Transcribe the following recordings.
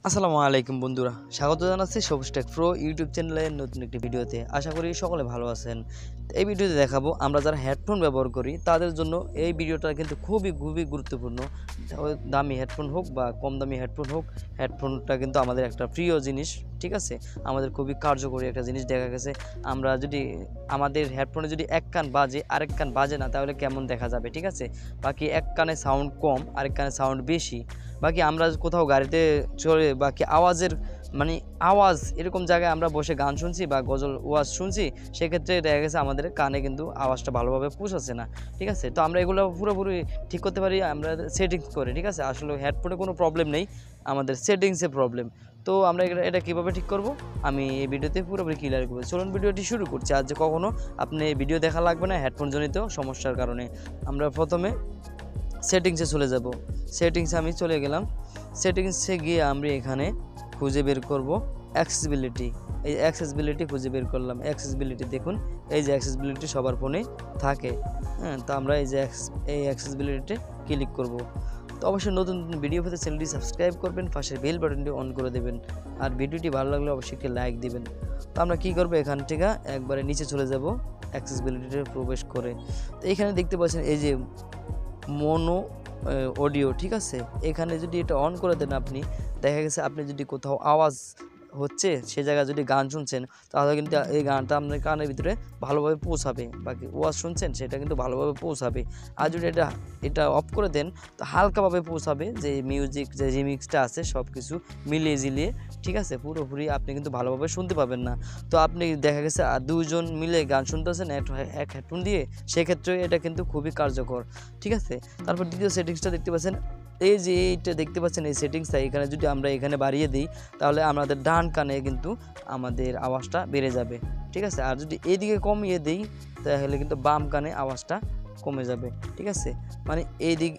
আসসালামু আলাইকুম বন্ধুরা, স্বাগত জানাচ্ছি সবুজ টেক প্রো ইউটিউব চ্যানেলের নতুন একটি ভিডিওতে। আশা করি সকলে ভালো আছেন। এই ভিডিওতে দেখাবো আমরা যারা হেডফোন ব্যবহার করি তাদের জন্য এই ভিডিওটা কিন্তু খুবই গুরুত্বপূর্ণ। দামি হেডফোন হোক বা কম দামি হেডফোন হোক, হেডফোনটা কিন্তু আমাদের একটা প্রিয় জিনিস, ঠিক আছে। আমাদের খুবই কার্যকরী একটা জিনিস। দেখা গেছে আমরা যদি আমাদের হেডফোনে যদি এক কান বাজে আরেক কান বাজে না, তাহলে কেমন দেখা যাবে, ঠিক আছে। বাকি এক কানে সাউন্ড কম আরেক কানে সাউন্ড বেশি, বাকি আমরা কোথাও গাড়িতে চলে বাকি আওয়াজের আওয়াজ এরকম জায়গায় আমরা বসে গান শুনছি বা গজল ওয়াজ শুনছি, সেক্ষেত্রে দেখা গেছে আমাদের কানে কিন্তু আওয়াজটা ভালোভাবে পৌঁছাচ্ছে না, ঠিক আছে। তো আমরা এগুলো পুরোপুরি ঠিক করতে পারি আমরা সেটিংস করে, ঠিক আছে। আসলে হেডফোনে কোনো প্রবলেম নেই, আমাদের সেটিংসে প্রবলেম। তো আমরা এটা কীভাবে ঠিক করব আমি এই ভিডিওতে পুরোপুরি ক্লিয়ার করবো। চলুন ভিডিওটি শুরু করছি। আজ যে কখনও আপনি ভিডিও দেখা লাগবে না হেডফোন জনিত সমস্যার কারণে। আমরা প্রথমে সেটিংসে চলে যাব। সেটিংসে আমি চলে গেলাম। সেটিংসে গিয়ে আমরা এখানে খুঁজে বের করব অ্যাক্সেসিবিলিটি। এই অ্যাক্সেসিবিলিটি খুঁজে বের করলাম। অ্যাক্সেসিবিলিটি দেখুন, এই যে অ্যাক্সেসিবিলিটি সবার ফোনেই থাকে, হ্যাঁ। তো আমরা এই অ্যাক্সেসিবিলিটিতে ক্লিক করব। তো অবশ্যই নতুন ভিডিও পেতে চ্যানেলটি সাবস্ক্রাইব করবেন, পাশের বেল বাটনটি অন করে দেবেন, আর ভিডিওটি ভালো লাগলে অবশ্যই একটি লাইক দিবেন। তো আমরা কী করবো, এখান থেকে একবারে নিচে চলে যাব অ্যাক্সেসিবিলিটিতে প্রবেশ করে। তো এখানে দেখতে পাচ্ছেন এই যে মোনো অডিও, ঠিক আছে। এখানে যদি এটা অন করে দেন আপনি, দেখা গেছে আপনি যদি কোথাও আওয়াজ হচ্ছে সে জায়গায় যদি গান শুনছেন, তাহলে কিন্তু এই গানটা আপনার কানের ভিতরে ভালোভাবে পৌঁছাবে। বাকি ওয়াজ শুনছেন সেটা কিন্তু ভালোভাবে পৌঁছাবে। আর যদি এটা অফ করে দেন তো হালকাভাবে পৌঁছাবে, যে মিউজিক যে রিমিক্সটা আছে সব কিছু মিলিয়ে ঝিলিয়ে, ঠিক আছে। পুরোপুরি আপনি কিন্তু ভালোভাবে শুনতে পাবেন না। তো আপনি দেখা গেছে আর দুজন মিলে গান শুনতেছেন এক হেডফোন দিয়ে, সেক্ষেত্রে এটা কিন্তু খুবই কার্যকর, ঠিক আছে। তারপর দ্বিতীয় সেটিংসটা দেখতে পাচ্ছেন, এই যে এইটা দেখতে পাচ্ছেন এই সেটিংসটা, এখানে যদি আমরা এখানে বাড়িয়ে দিই তাহলে আমাদের ডান কানে কিন্তু আমাদের আওয়াজটা বেড়ে যাবে, ঠিক আছে। আর যদি এদিকে কমিয়ে দিই তাহলে কিন্তু বাম কানে আওয়াজটা কমে যাবে, ঠিক আছে।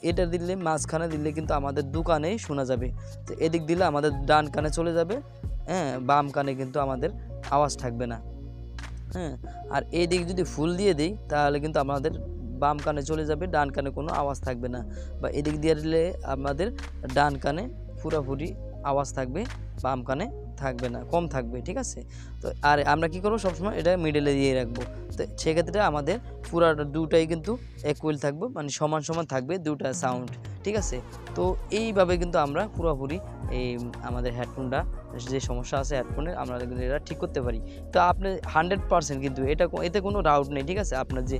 এটা দিলে মাঝখানে দিলে কিন্তু আমাদের দু কানেই শোনা যাবে। তো এদিক দিলে আমাদের ডান কানে চলে যাবে, হ্যাঁ। বাম কানে কিন্তু আমাদের আওয়াজ থাকবে না, হ্যাঁ। আর এই দিক যদি ফুল দিয়ে দিই তাহলে কিন্তু আমাদের বাম কানে চলে যাবে, ডান কানে কোনো আওয়াজ থাকবে না। বা এদিক দিয়ে দিলে আমাদের ডান কানে পুরোপুরি আওয়াজ থাকবে, বাম কানে থাকবে না, কম থাকবে, ঠিক আছে। তো আর আমরা কী করবো, সবসময় এটা মিডলে দিয়ে রাখবো। তো সেক্ষেত্রে আমাদের পুরাটা দুটাই কিন্তু ইকুয়াল থাকবে, সমান থাকবে দুটা সাউন্ড, ঠিক আছে। তো এইভাবে কিন্তু আমরা পুরোপুরি এই আমাদের হেডফোনটা যে সমস্যা আছে হেডফোনের, আমরা কিন্তু এটা ঠিক করতে পারি। তো আপনি 100% কিন্তু এতে কোনো ডাউট নেই, ঠিক আছে। আপনার যে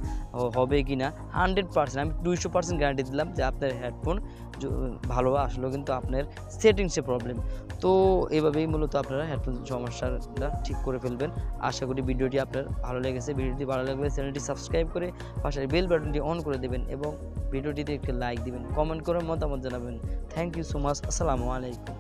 হবে কি না 100%, আমি 200% গ্যারান্টি দিলাম যে আপনার হেডফোন ভালো আসলেও কিন্তু আপনার সেটিংসে প্রবলেম। তো এইভাবেই মূলত আপনারা হেডফোন সমস্যাটা ঠিক করে ফেলবেন। আশা করি ভিডিওটি আপনার ভালো লেগেছে। ভিডিওটি ভালো লাগলে চ্যানেলটি সাবস্ক্রাইব করে পাশের বেল বাটনটি অন করে দেবেন এবং ভিডিওটিতে একটি লাইক দিবেন, কমেন্ট করে মতামত জানাবেন। Thank you so much. আসসালামু আলাইকুম।